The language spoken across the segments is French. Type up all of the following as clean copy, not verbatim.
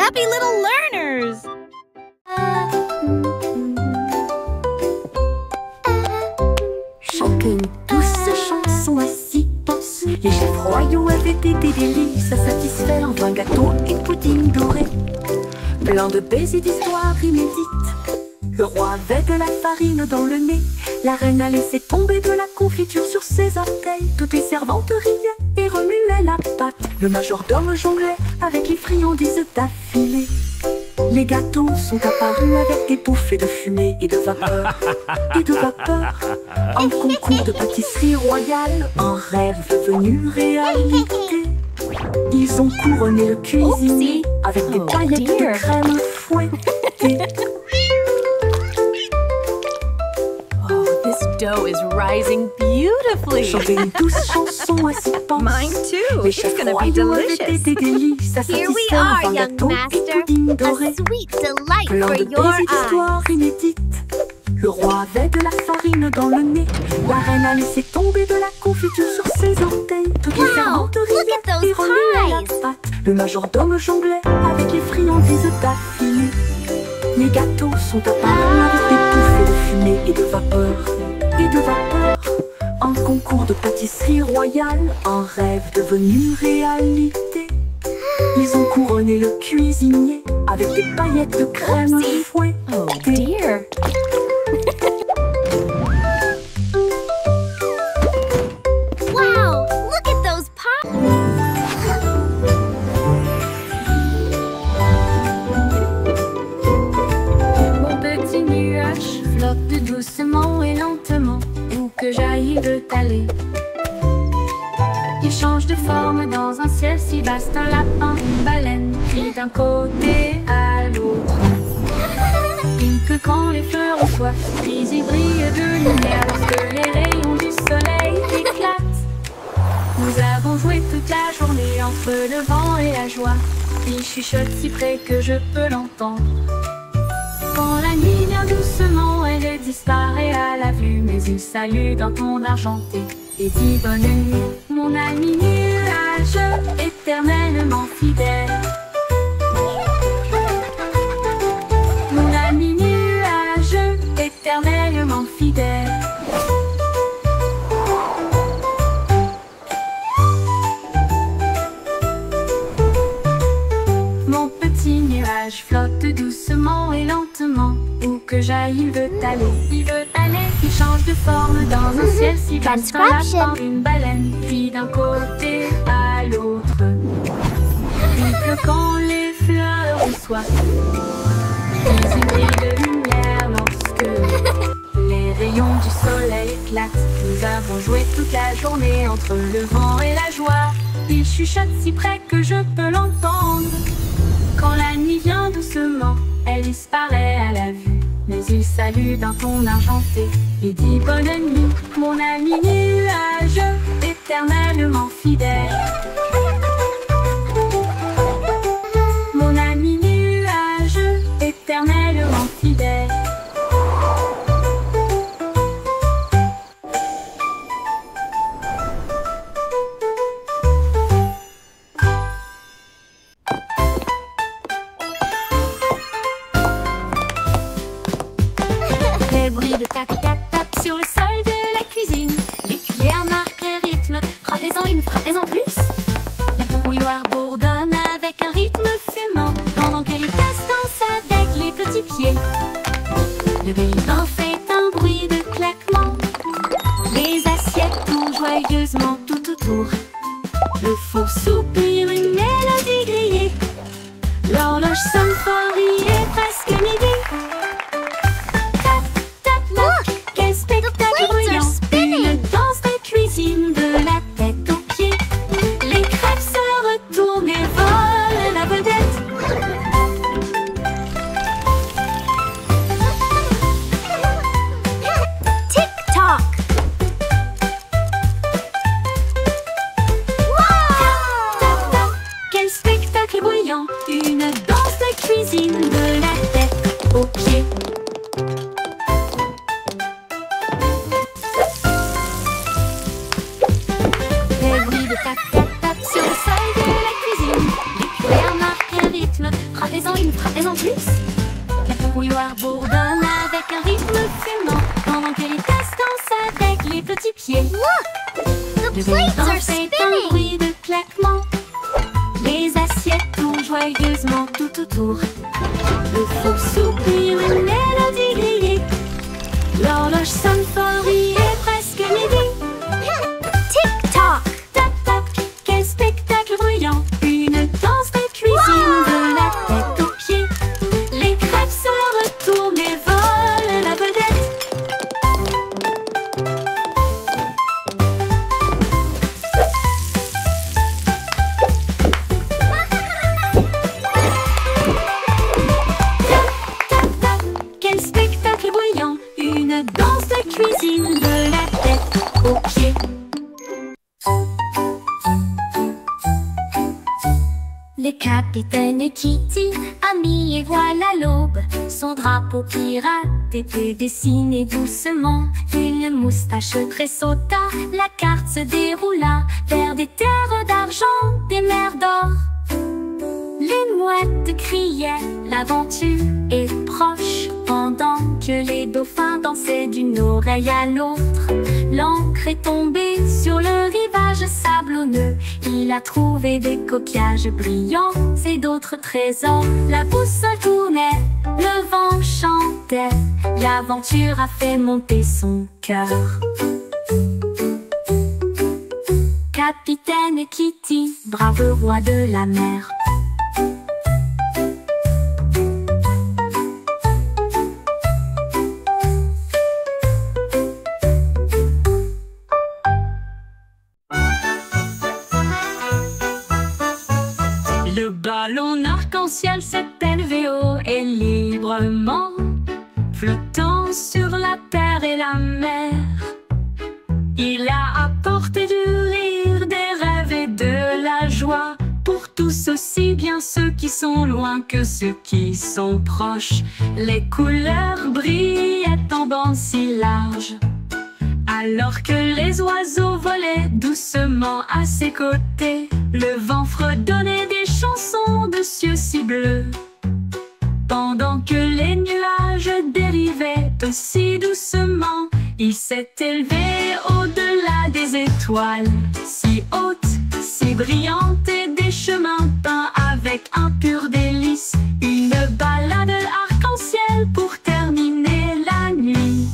happy little learners! Chantons tous chanson assis pense. Les chefs royaux avaient été des délices à satisfaire. 20 gâteaux et pudding doré, plein de baisers d'histoires inédites. Le roi avait de la farine dans le nez. La reine a laissé tomber de la confiture sur ses orteils. Toutes les servantes riaient et remuaient la pâte. Le majordome jonglait avec les friandises d'affilée. Les gâteaux sont apparus avec des bouffées de fumée et de vapeur. Et de vapeur. Un concours de pâtisserie royale, un rêve devenu réalité. Ils ont couronné le cuisinier avec des paillettes de crème fouettées. Oh, this dough is rising beautifully. Chantez une douce chanson à s'y penser. Mine too. Les It's chefs gonna be royaux avaient delicious. des délices à Here we satisfaire. are, 20 young gâteaux et master. pudding doré, A sweet delight plein for de your baisers eyes. d'histoires inédites. Le roi avait de la farine dans le nez. La reine a laissé tomber de la confiture sur ses orteils. Toutes les Wow, servantes look riaient at those et remuaient la pies. pâte. Le majordome jonglait avec les friandises d'affilée. Les gâteaux sont apparus avec des bouffées de fumée et de vapeur. Et de vapeur. Un concours de pâtisserie royale, un rêve devenu réalité. Ils ont couronné le cuisinier avec des paillettes de crème fouettées. Oh dear. Wow, look at those pies. Mon petit nuage flotte doucement et lentement. Où que j'aille, il veut aller. Il change de forme dans un ciel si vaste, un lapin, une baleine, puis d'un côté à l'autre. Il pleut quand les fleurs ont soif, puis il brille de lumière lorsque les rayons du soleil éclatent. Nous avons joué toute la journée entre le vent et la joie. Il chuchote si près que je peux l'entendre. Quand la nuit vient doucement, elle disparaît à la vue. Mais il salue d'un ton argenté et dit bonne nuit, mon ami nuage éternellement fidèle. Mon ami nuage éternellement fidèle. Mon petit nuage flotte doucement et lentement. Où que j'aille, il veut aller. Il veut aller, il change de forme dans un ciel si vaste. Un lapin, une baleine, puis d'un côté à l'autre. Il pleut quand les fleurs ont soif. Puis il brille de lumière lorsque les rayons du soleil éclatent. Nous avons joué toute la journée entre le vent et la joie. Il chuchote si près que je peux l'entendre. Quand la nuit vient doucement, elle disparaît à la vue. Mais il salue d'un ton argenté et dit bonne nuit, mon ami nuage éternellement fidèle. Mon ami nuage éternellement fidèle. Les bruits de tac-tac-tac sur le sol de la cuisine. Les cuillères marquent le rythme, frappez-en une, frappez-en plus. La bouilloire bourdonne avec un rythme fumant, pendant que les tasses dansent avec les petits pieds. Le bain fait un bruit de claquement. Les assiettes tournent joyeusement tout autour. Le four soupire une mélodie grillée. L'horloge sonne fort, il est presque midi. Quel spectacle bruyant! Une danse de cuisine de la tête aux pieds. Les crêpes se retournent et volent la vedette. Tick-tock. Quel spectacle bruyant! Une danse de cuisine de la tête aux pieds. Les bruits de tac-tac-tac sur le sol de la cuisine. Les cuillères marquent un rythme, frappez en plus. La bouilloire bourdonne avec un rythme fumant, pendant que les tasses dansent avec les petits pieds. Look! The Le plates vent are fait un spinning! bruit de claquement. Les assiettes tournent joyeusement tout autour. Le four soupire une mélodie grillée. L'horloge sonne fort, il est presque midi. Tick-tock! Tac tac, quel spectacle bruyant. Une danse de cuisine de la tête aux pieds. Les crêpes se retournent et volent la vedette. Tac tac, quel spectacle bruyant. Une danse de cuisine de la tête aux pieds. Le capitaine Kitty a mis et voilà l'aube. Son drapeau pirate était dessiné doucement. Une moustache tressauta, la carte se déroula vers des terres d'argent, des mers d'or. Les mouettes criaient, l'aventure est proche, pendant que les dauphins dansaient d'une oreille à l'autre. L'ancre est tombée sur le rivage sablonneux. Il a trouvé des coquillages brillants et d'autres trésors. La boussole tournait, le vent chantait. L'aventure a fait monter son cœur. Capitaine Kitty, brave roi de la mer. Le ballon arc-en-ciel s'est élevé haut et librement, flottant sur la terre et la mer. Il a apporté du rire, des rêves et de la joie, pour tous aussi bien ceux qui sont loin que ceux qui sont proches. Les couleurs brillaient en bandes si larges, alors que les oiseaux volaient doucement à ses côtés. Le vent fredonnait des chansons de cieux si bleus, pendant que les nuages dérivaient aussi doucement. Il s'est élevé au-delà des étoiles, si hautes, si brillantes, et des chemins peints avec un pur délice. Une balade arc-en-ciel pour terminer la nuit.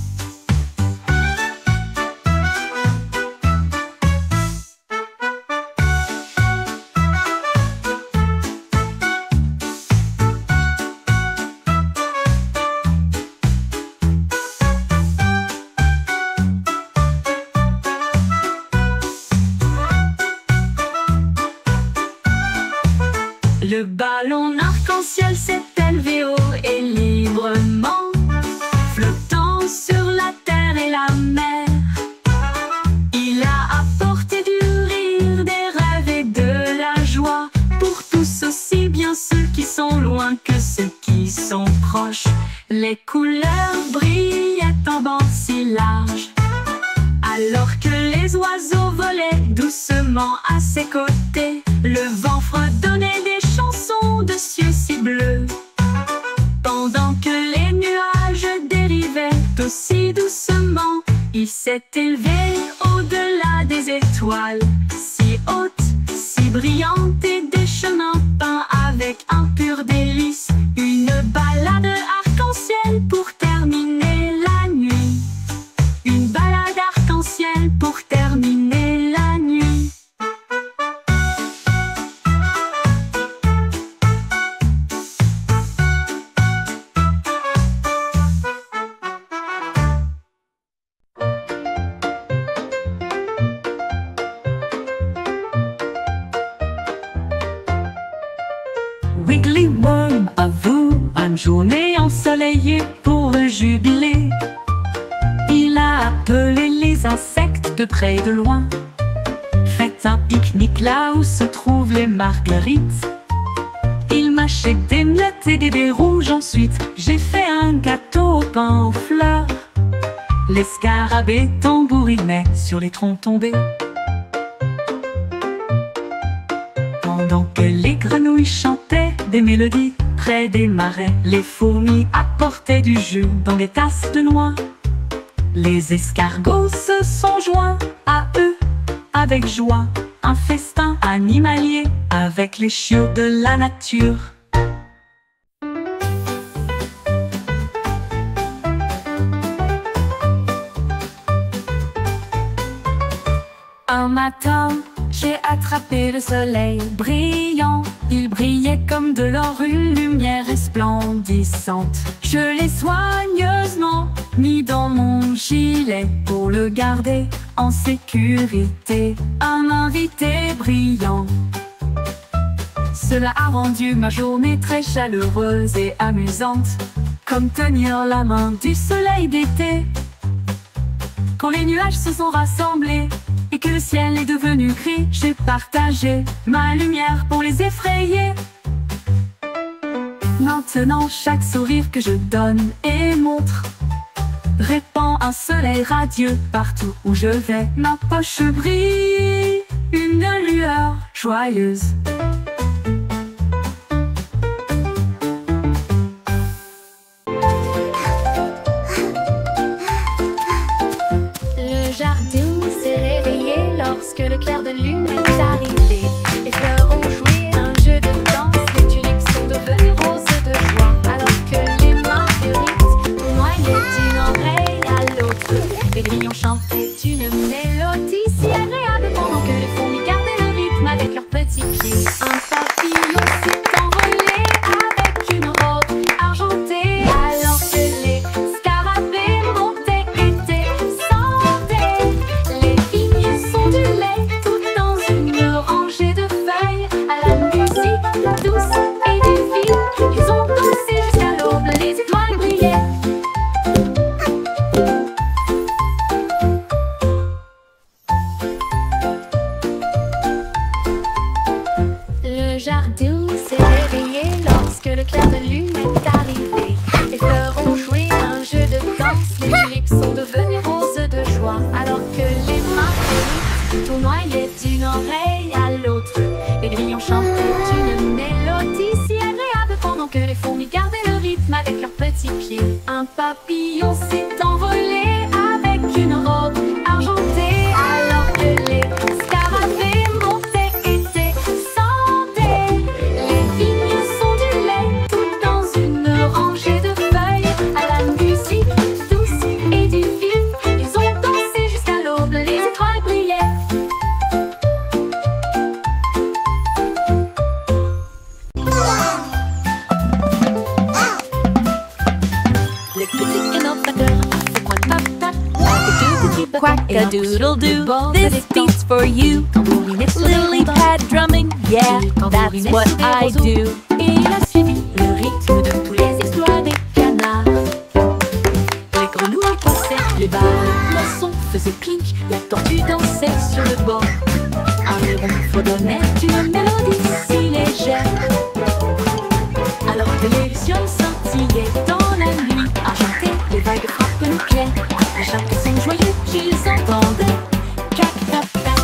Le ballon arc-en-ciel s'est élevé haut et librement, flottant sur la terre et la mer. Il a apporté du rire, des rêves et de la joie, pour tous aussi bien ceux qui sont loin que ceux qui sont proches. Les couleurs brillaient en bandes si larges, alors que les oiseaux volaient doucement à ses côtés. Le vent fredonnait des chansons de cieux si bleus, pendant que les nuages dérivaient aussi doucement. Il s'est élevé au-delà des étoiles, si hautes, si brillantes, et des chemins peints avec un pur délice. Une balade arc-en-ciel pour terminer la nuit. Une balade arc-en-ciel pour terminer la nuit. Wiggly Worm, à vous, une journée ensoleillée pour le jubilé. Il a appelé les insectes de près et de loin. Faites un pique-nique là où se trouvent les marguerites. Il mâchait des miettes et des baies rouges. Ensuite, j'ai fait un gâteau au pain aux fleurs. Les scarabées tambourinaient sur les troncs tombés, pendant que les grenouilles chantaient des mélodies près des marais. Les fourmis apportaient du jus dans des tasses de noix. Les escargots se sont joints à eux avec joie. Un festin animalier avec les chiots de la nature. Un matin, j'ai attrapé le soleil brillant. Il brillait comme de l'or, une lumière resplendissante. Je l'ai soigneusement mis dans mon gilet pour le garder en sécurité. Un invité brillant. Cela a rendu ma journée très chaleureuse et amusante, comme tenir la main du soleil d'été. Quand les nuages se sont rassemblés et que le ciel est devenu gris, j'ai partagé ma lumière pour les effrayer. Maintenant, chaque sourire que je donne et montre répand un soleil radieux partout où je vais. Ma poche brille, une lueur joyeuse. Le jardin s'est réveillé lorsque le clair de lune est arrivé. Les fleurs ont joué un jeu de danse, les tulips sont devenues roses de joie. Alors que les marguerites noyaient d'une oreille à l'autre, les grilles ont chanté une mélodie si agréable pendant que les fourmis gardaient le rythme avec leurs petits pieds. Un papillon s'est envolé avec une robe argentée, alors que les scarabées montaient et descendaient. Les vignes sont du lait tout dans une rangée de feuilles. À la musique douce et divine, ils ont dansé jusqu'à l'aube, les étoiles brillaient. Le jardin s'est réveillé lorsque le clair de lune est arrivé. Les fleurs ont joué un jeu de danse, les tulipes sont devenues roses de joie. Alors que les marguerites tournoyaient d'une oreille à l'autre, les grilles ont chanté une mélodie si agréable pendant que les fourmis gardaient le rythme avec leurs petits pieds. Un papillon s'est envolé avec une robe argentée, alors que les scarabées montaient et descendaient. Les vignes sont du lait tout dans une rangée de feuilles. À la musique douce et divine, ils ont dansé jusqu'à l'aube, les étoiles brillaient. Le petit canopteur a fait coin-tap-tap avec deux petits bâtons et un pouce sur le Quack-a-doodle-doo, bord de this l'étang. beat's for you. Tambourinet sur les Lily rondins. pad drumming, yeah, that's what I do. Et il a suivi le rythme de tous les exploits des canards. Les grenouilles passaient, les balles, le son faisait clink, la tortue dansait sur le bord. Un héron fredonnait une mélodie si légère. Alors que les lucioles scintillaient dans la nuit argentée, les vagues frappent le clair. À chaque son joyeux qu'ils entendaient, cac-tac-tac,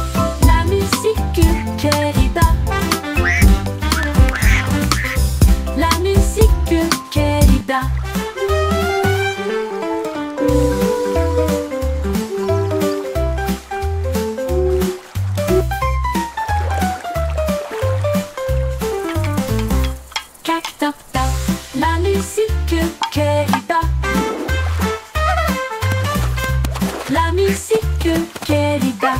la musique querida. La musique querida. Cac-tac-tac, la musique querida. La musique querida.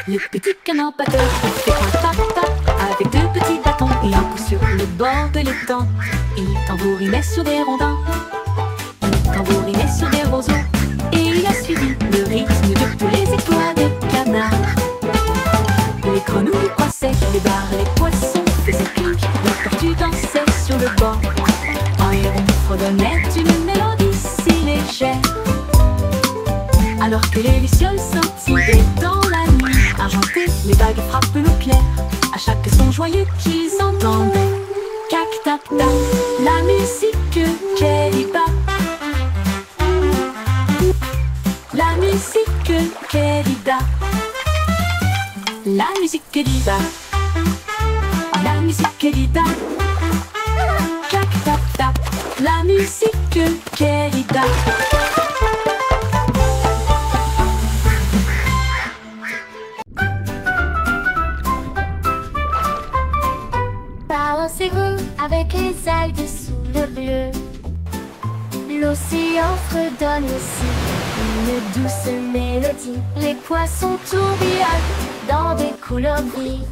Le petit canard batteur fait un tap-tap avec deux petits bâtons et un coup sur le bord de l'étang. Il tambourinait sur des rondins, il tambourinait sur des roseaux, et il a suivi le rythme de tous les étoiles de canard. Les grenouilles croissaient, les barres et les poissons faisaient clink, la tortue dansait sur le bord. Un héron fredonnait une mélodie si légère. Alors que les lucioles scintillaient dans la nuit argentée, les vagues frappent le clair. À chaque son joyeux qu'ils entendaient, cac-tac-tac, la musique querida. La musique querida. La musique querida. La musique querida. musique querida. Balancez-vous avec les algues sous le bleu. L'océan fredonne aussi une douce mélodie. Les poissons tourbillonnent dans des couleurs vives.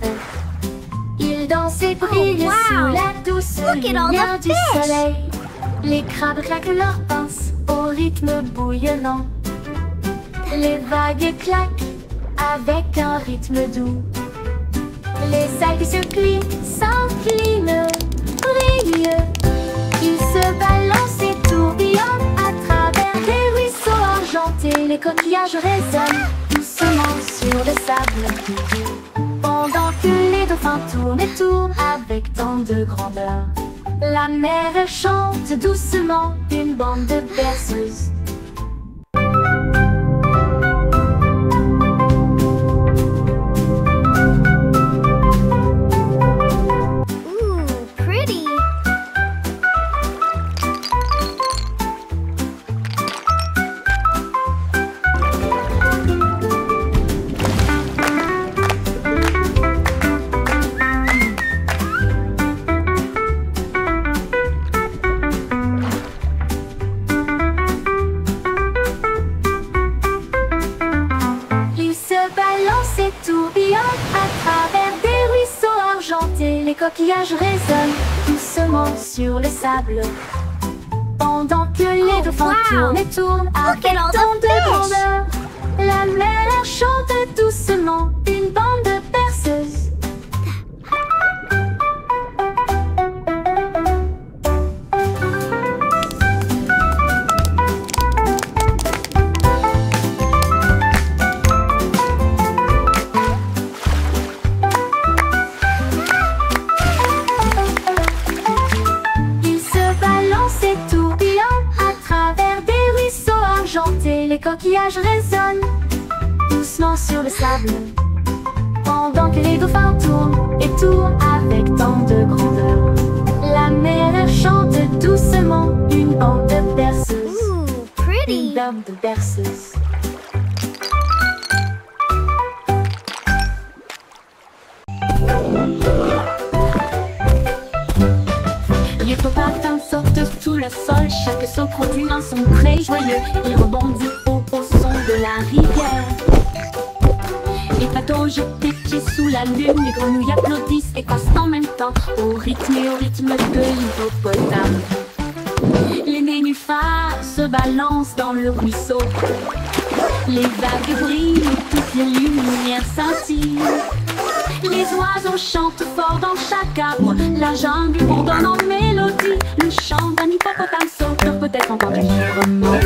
Ils dansent et brillent sous la douce lumière du soleil. Les crabes claquent leurs pinces au rythme bouillonnant. Les vagues claquent avec un rythme doux. Les algues se plient, s'inclinent, brillent. Ils se balancent et tourbillonnent à travers des ruisseaux argentés. Les coquillages résonnent doucement sur le sable, pendant que les dauphins tournent et tournent avec tant de grandeur. La mer chante doucement une bande de berceuses. Les coquillages résonnent doucement sur le sable, pendant que les dauphins tournent et tournent avec tant de grandeur. La mer chante doucement une bande de berceuses. Les coquillages résonnent doucement sur le sable, pendant que les dauphins tournent et tournent avec tant de grandeur. La mer chante doucement une bande de berceuses. Une bande de berceuses. Les copains sortent sous le sol, chaque saut produit un son très joyeux. Il rebondit au son de la rivière. Les bateaux jettent des pieds sous la lune, les grenouilles applaudissent et passent en même temps au rythme de l'hippopotame. Les nénuphars se balancent dans le ruisseau. Les vagues brillent, toutes les lumières scintillent. Les oiseaux chantent fort dans chaque arbre. La jungle bourdonne en mélodie. Le chant d'un hippopotame sauteur peut être entendu librement.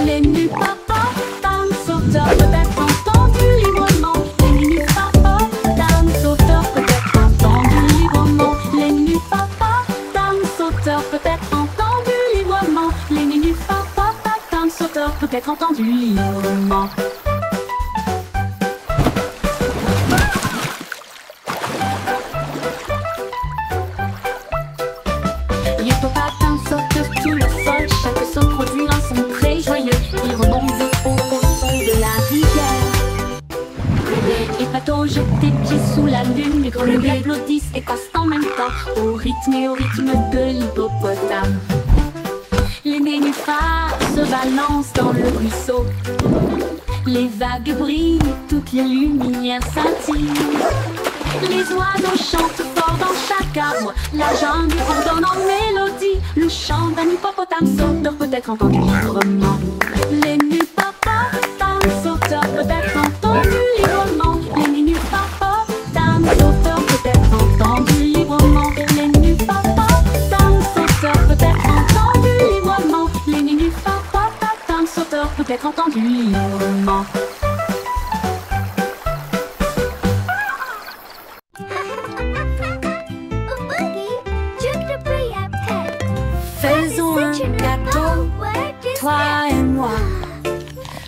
Les hippopotames sauteurs peut être entendu librement. Les hippopotames sauteurs peut être entendu librement. Les hippopotames sauteurs peut être entendu librement. Les hippopotames sauteurs peut être entendu librement. Les hippopotames sautent sous le sol, chaque saut produit un son très joyeux. Il rebondit au son de la rivière. Les bateaux jettent des pieds sous la lune, les grenouilles applaudissent et passent en même temps au rythme de l'hippopotame. Les nénuphars se balancent dans le ruisseau. Les vagues brillent, toutes les lumières scintillent. Les oiseaux chantent fort dans chaque arbre. La jungle bourdonne en mélodie. Le chant d'un hippopotame sauteur peut être entendu librement. Les hippopotames sauteurs peut être entendu librement. Les hippopotames sauteurs peut être entendu librement. Les hippopotames sauteurs peut être entendu librement. Les hippopotames sauteurs peut être entendu librement. Faisons un gâteau, toi et moi.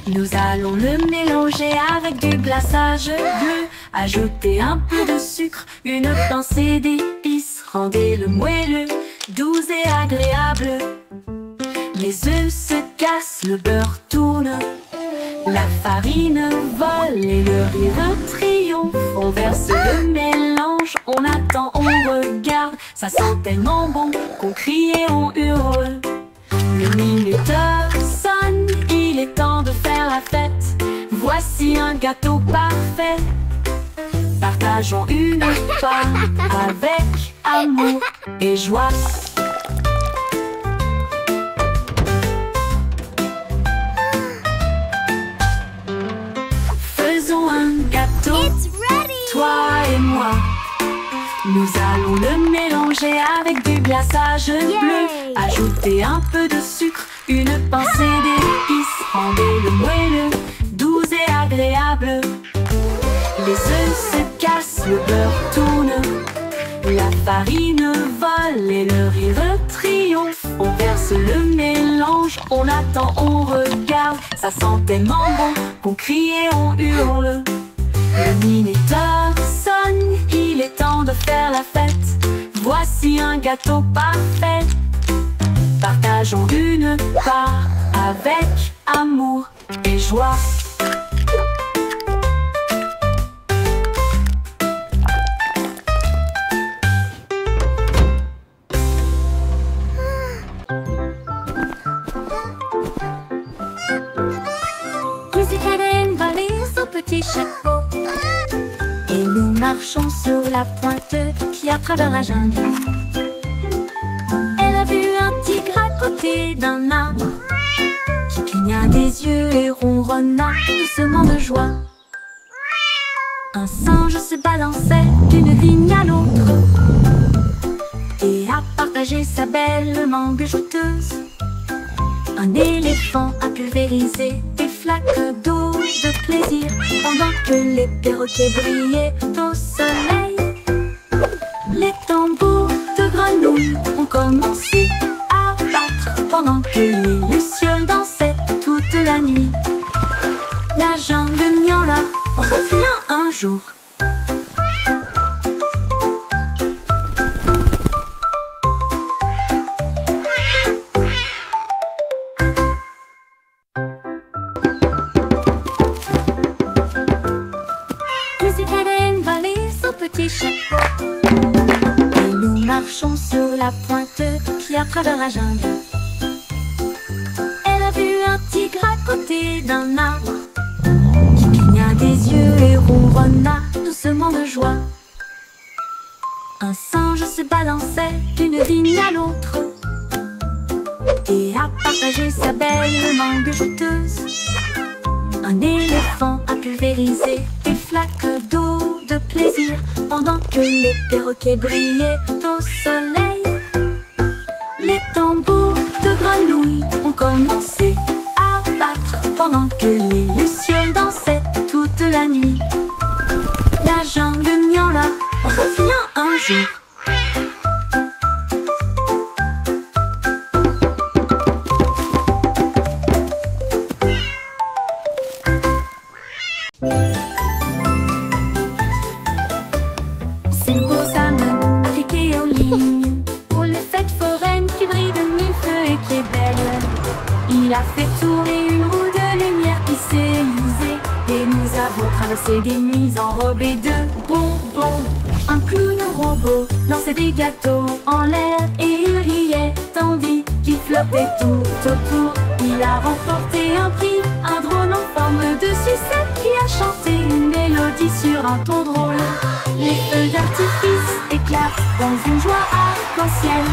Nous allons le mélanger avec du glaçage bleu. Ajouter un peu de sucre, une pincée d'épices. Rendez-le moelleux, doux et agréable. Les œufs se cassent, le beurre tourne, la farine vole et le rire triomphe. On verse le mélange, on attend, on regarde. Ça sent tellement bon qu'on crie et on hurle. Le minuteur sonne, il est temps de faire la fête. Voici un gâteau parfait. Partageons une part avec amour et joie. Faisons un gâteau, It's ready! toi et moi. Nous allons le mélanger avec du glaçage bleu. Ajouter un peu de sucre, une pincée d'épices. Rendez le moelleux, doux et agréable. Les œufs se cassent, le beurre tourne, la farine vole et le rire triomphe. On verse le mélange, on attend, on regarde. Ça sent tellement bon qu'on crie et on hurle. Le minuteur sonne, il est temps de faire la fête. Voici un gâteau parfait. Partageons une part avec amour et joie. Hélène va les au petit chapeau et nous marchons sur la pointe qui a travers la jungle. Elle a vu un tigre à côté d'un arbre qui cligna des yeux et ronronna doucement de joie. Un singe se balançait d'une vigne à l'autre et a partagé sa belle mangue jouteuse. Un éléphant a pulvérisé des flaques d'eau de plaisir pendant que les perroquets brillaient au soleil. Les tambours de grenouilles ont commencé à battre pendant que les lucioles dansaient toute la nuit. La jungle miaula revient un jour. Petit chapeau et nous marchons sur la pointe qui a travers la jungle. Elle a vu un tigre à côté d'un arbre qui cligna des yeux et ronronna doucement de joie. Un singe se balançait d'une vigne à l'autre et a partagé sa belle mangue jouteuse. Un éléphant a pulvérisé des flaques d'eau de plaisir pendant que les perroquets brillaient au soleil. Les tambours de grenouilles ont commencé à battre pendant que les lucioles dansaient toute la nuit. La jungle miaula revient un jour. C'est beau salmon appliqué aux lignes pour les fêtes foraines qui brillent de mille feux et qui est belle. Il a fait tourner une roue de lumière qui s'est usée et nous avons traversé des nuits enrobées de bonbons. Un clown robot lançait des gâteaux en l'air et il riait tandis qu'il flottait tout autour. Il a remporté un prix, un drone en forme de sucette qui a chanté une mélodie sur un ton drôle. Les feux d'artifice éclatent dans une joie arc-en-ciel.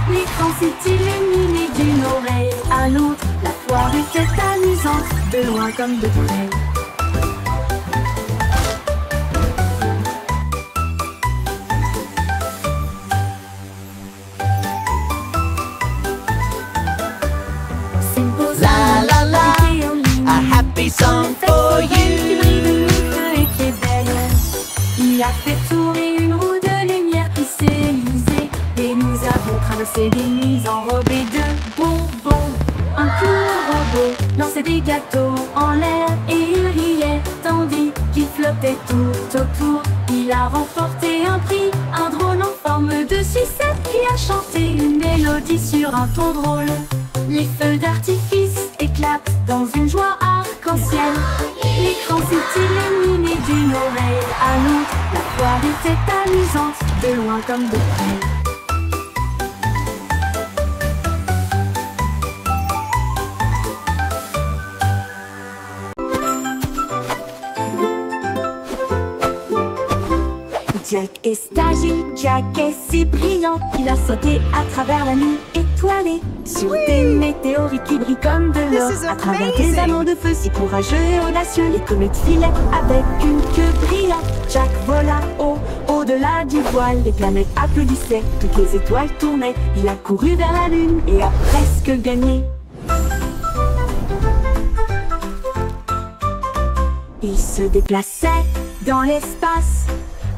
L'écran s'est illuminé d'une oreille à l'autre. La foire était amusante, de loin comme de près. La la la, a happy song for you. Il a fait tourner une roue de lumière qui s'est usée et nous avons traversé des nuits enrobées de bonbons. Un clown robot lançait des gâteaux en l'air et il riait tandis qu'il flottait tout autour. Il a remporté un prix, un drone en forme de sucette qui a chanté une mélodie sur un ton drôle. Les feux d'artifice éclatent dans une joie arc-en-ciel. L'écran s'est illuminé d'une oreille à l'autre. La foire était amusante, de loin comme de près. Jack est agile, Jack est si brillant, il a sauté à travers la nuit étoilée, sur des météorites qui brillent comme de l'or, à travers des anneaux de feu si courageux et audacieux. Les comètes filaient avec une queue brillante. Jack vola au-delà du voile, les planètes applaudissaient, toutes les étoiles tournaient. Il a couru vers la lune et a presque gagné. Il se déplaçait dans l'espace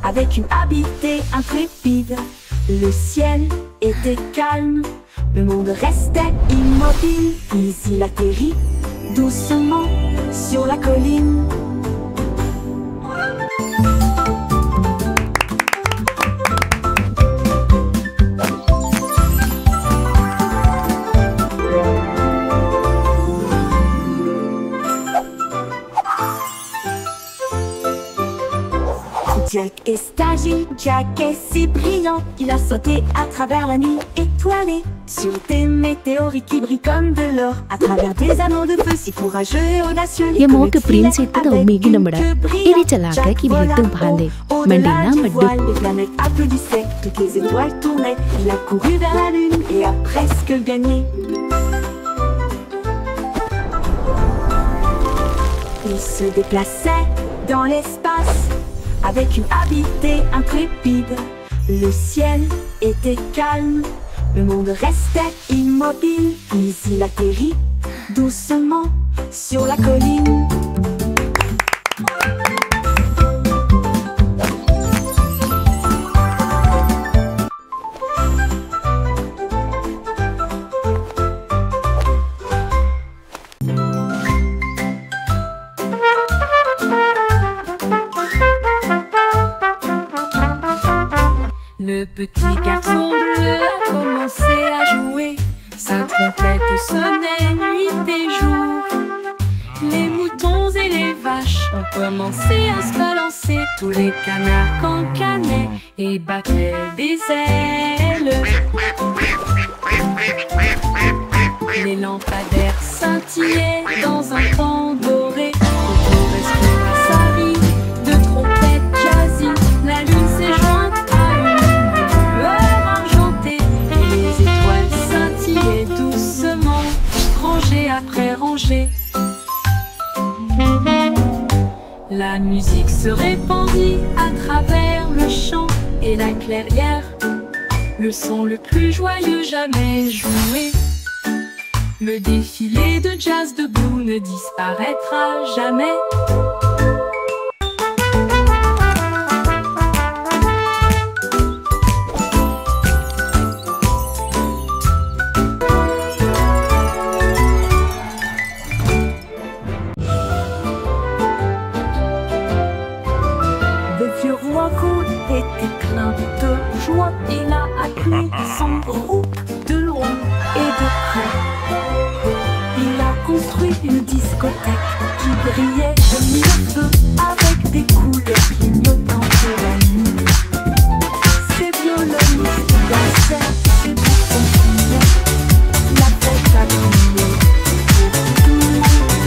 avec une habileté intrépide. Le ciel était calme, le monde restait immobile. Puis il atterrit doucement sur la colline. Jack est agile, Jack est si brillant, il a sauté à travers la nuit étoilée, sur des météorites qui brillent comme de l'or, à travers des anneaux de feu si courageux et audacieux. ये मौके प्रिंस इतना तो उम्मीद न बड़ा इरी चला के कि बिल्कुल भांदे मंडीना मड्डू Les planètes applaudissaient, toutes les étoiles tournaient. Il a couru vers la lune et a presque gagné. Il se déplaçait dans l'espace avec une habileté intrépide. Le ciel était calme, le monde restait immobile. Puis il atterrit doucement sur la colline. Le petit garçon bleu a commencé à jouer. Sa trompette sonnait nuit et jour. Les moutons et les vaches ont commencé à se balancer. Tous les canards cancanaient et battaient des ailes. Les lampadaires scintillaient dans un temps doré. Pour correspondre à sa vie de trompette jazzy, la lune s'est jointe à une lueur argentée. Et les étoiles scintillaient doucement, rangée après rangée. La musique se répandit à travers le champ et la clairière, le son le plus joyeux jamais joué. Le défilé de jazz debout ne disparaîtra jamais. Le vieux roi Cool était plein de joie. Il a appelé son groupe de loin et de près. Il a construit une discothèque qui brillait de mille feux avec des couleurs clignotantes de la nuit. Ses violonistes dansaient, ses boutons criaient. La fête a crié pour tout le monde.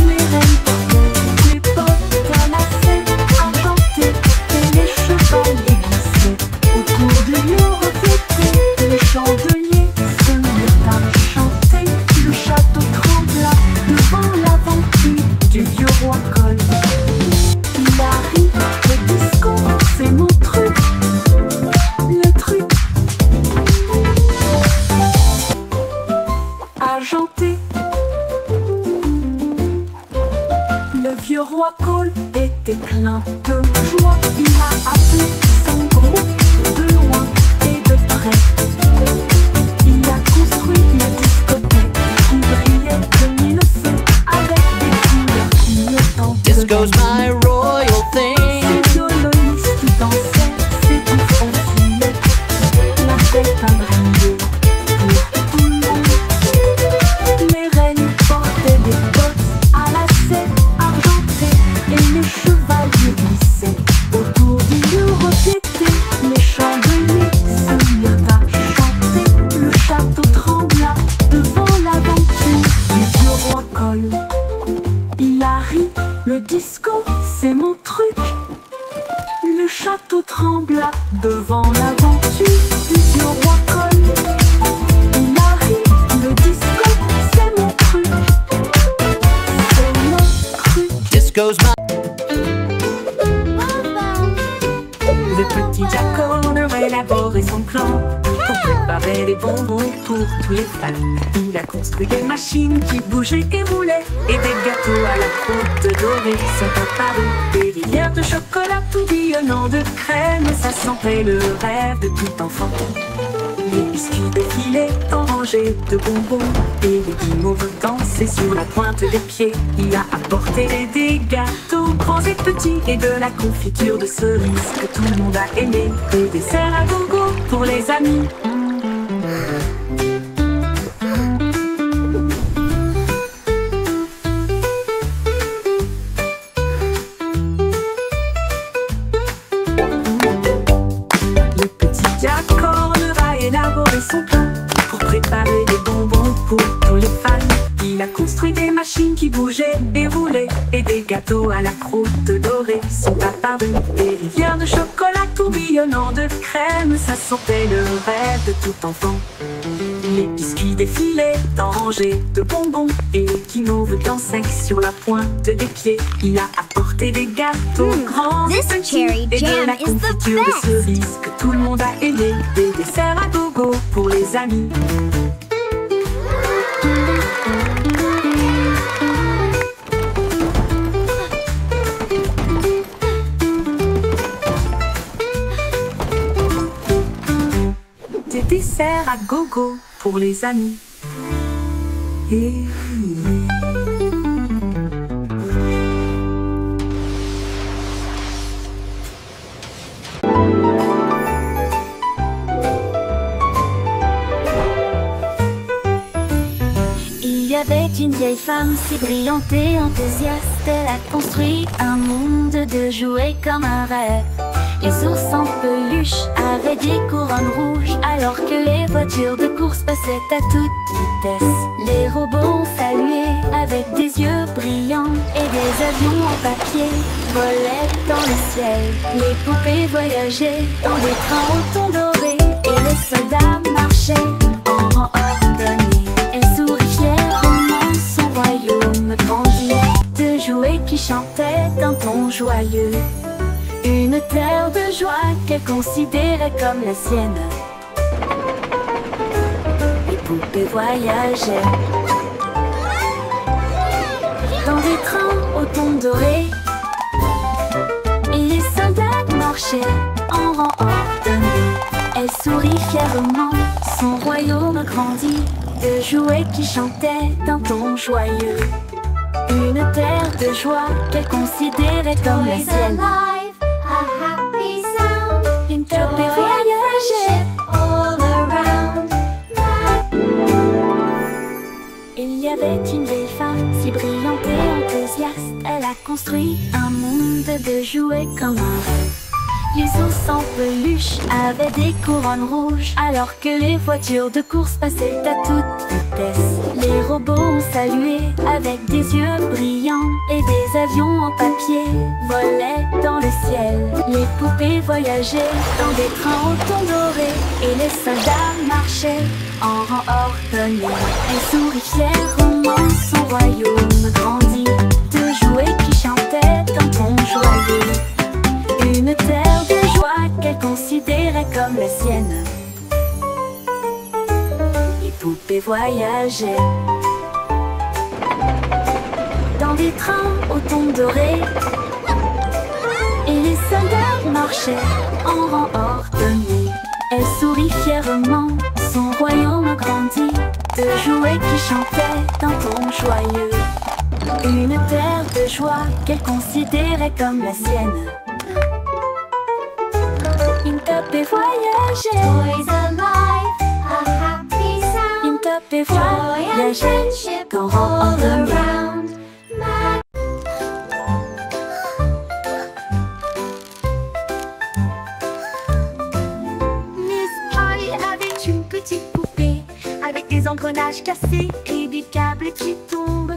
Les reines portaient les bottes enlacées, argentées, et les chevaliers glissaient autour de l'eau reflétée. Les chandeliers se mirent à chanter. Le château trembla devant l'aventure du vieux roi Cole. Il arrive, le disco, c'est mon truc. Le truc argenté. Le vieux roi Cole était plein de joie. Il a appelé son groupe de loin et de près. Il a construit une discothèque qui brillait de mille feux avec des couleurs clignotantes. Disco's my royal thing. Ses violonistes dansaient, ses bouffons fumaient. La fête a brillé pour tout le monde. Devant l'aventure, plusieurs rois collent. Il arrive, le disco, c'est mon truc. C'est mon truc. Disco's my Le petit Jack Horner a élaboré son plan pour préparer des bonbons pour tous les fans. Il a construit des machines qui bougeaient et roulaient, et des gâteaux à la croûte dorée sont apparus. Des rivières de chocolat tourbillonnant de crème, ça sentait le rêve de tout enfant. Les biscuits défilaient en rangées de bonbons, et les guimauves dansaient sur la pointe des pieds. Il a apporté des gâteaux grands et petits, et de la confiture de cerises que tout le monde a aimé. Des desserts à gogo pour les amis. Le petit Jack Horner a élaboré son plan pour préparer des bonbons pour tous les fans. Il a construit des machines qui bougeaient et roulaient, et des gâteaux à la croûte dorée sont apparus. Des rivières de chocolat tourbillonnant de crème, ça sentait le rêve de tout enfant. Les biscuits défilaient en rangées de bonbons, et les guimauves dansaient sur la pointe des pieds. Il a apporté des gâteaux grands et This petits, cherry et de jam la is the confiture de best. cerises que tout le monde a aimé. Des desserts à gogo pour les amis. Des desserts à gogo pour les amis. Il y avait une vieille femme si brillante et enthousiaste. Elle a construit un monde de jouets comme un rêve. Les ours en peluche avaient des couronnes rouges, alors que les voitures de course passaient à toute vitesse. Les robots ont salué avec des yeux brillants, et des avions en papier volaient dans le ciel. Les poupées voyageaient dans des trains au ton doré, et les soldats marchaient en rang ordonné. Elle sourit fièrement, son royaume grandit, de jouets qui chantaient d'un ton joyeux. Une terre de joie qu'elle considérait comme la sienne. Les poupées voyageaient dans des trains au ton doré, et les soldats marchaient en rang ordonné. Elle sourit fièrement, son royaume grandit, de jouets qui chantaient d'un ton joyeux. Une terre de joie qu'elle considérait comme la sienne. A happy sound. Une poupée voyageait All around. Il y avait une vieille femme si brillante et enthousiaste. Elle a construit un monde de jouets comme un rêve. Les ours en peluche avaient des couronnes rouges, alors que les voitures de course passaient à toute vitesse. Les robots ont salué avec des yeux brillants, et des avions en papier volaient dans le ciel. Les poupées voyageaient dans des trains au ton doré, et les soldats marchaient en rang ordonné. Elle sourit fièrement, son royaume grandit, de jouets qui chantaient d'un ton joyeux. Une terre de joie qu'elle considérait comme la sienne. Les poupées voyageaient dans des trains au ton doré, et les soldats marchaient en rang ordonné. Elle sourit fièrement, son royaume grandit, de jouets qui chantaient d'un ton joyeux. Une terre de joie qu'elle considérait comme la sienne. Une poupée voyageait, Toys alive. A happy sound. une poupée Joy and voyageait friendship dans rang all ordonné. around. Miss Polly avait une petite poupée avec des engrenages cassés et des câbles qui tombent.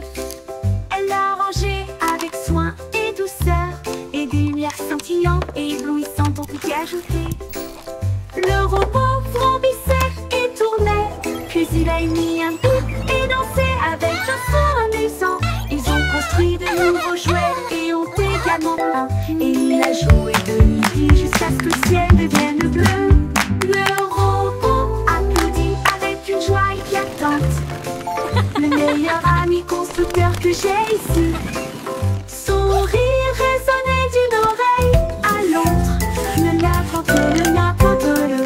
Elle l'a rangée avec soin et douceur, et des lumières scintillantes et éblouissantes ont été ajoutées. a joué de midi jusqu'à ce que le ciel devienne bleu. Le robot applaudit avec une joie éclatante. Le meilleur ami constructeur que j'ai ici. Son rire résonnait d'une oreille à l'autre. Le n'importe le n'importe le.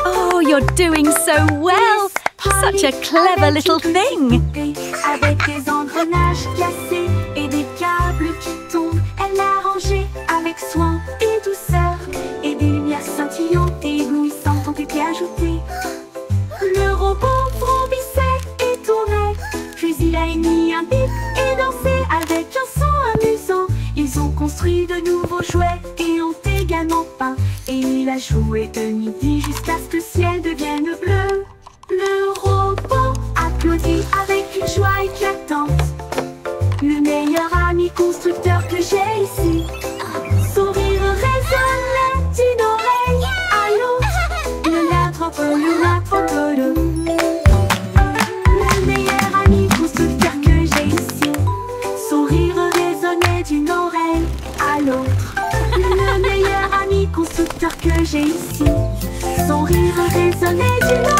Oh, you're doing so well. Such a clever little thing. Avec des engrenages cassés et des câbles qui tombent, elle l'a rangé avec soin et douceur. Et des lumières scintillantes et éblouissantes ont été ajoutées. Le robot vrombissait et tournait, puis il a émis un bip et dansé avec un son amusant. Ils ont construit de nouveaux jouets et ont également peint. Et il a joué de midi jusqu'à ce que le ciel devienne bleu. Le robot applaudit avec une joie éclatante. Le meilleur ami constructeur que j'ai ici. Son rire résonnait d'une oreille à l'autre. Le l'attrape-le. Le meilleur ami constructeur que j'ai ici. Son rire résonnait d'une oreille à l'autre. Le meilleur ami constructeur que j'ai ici. Son rire résonnait d'une oreille.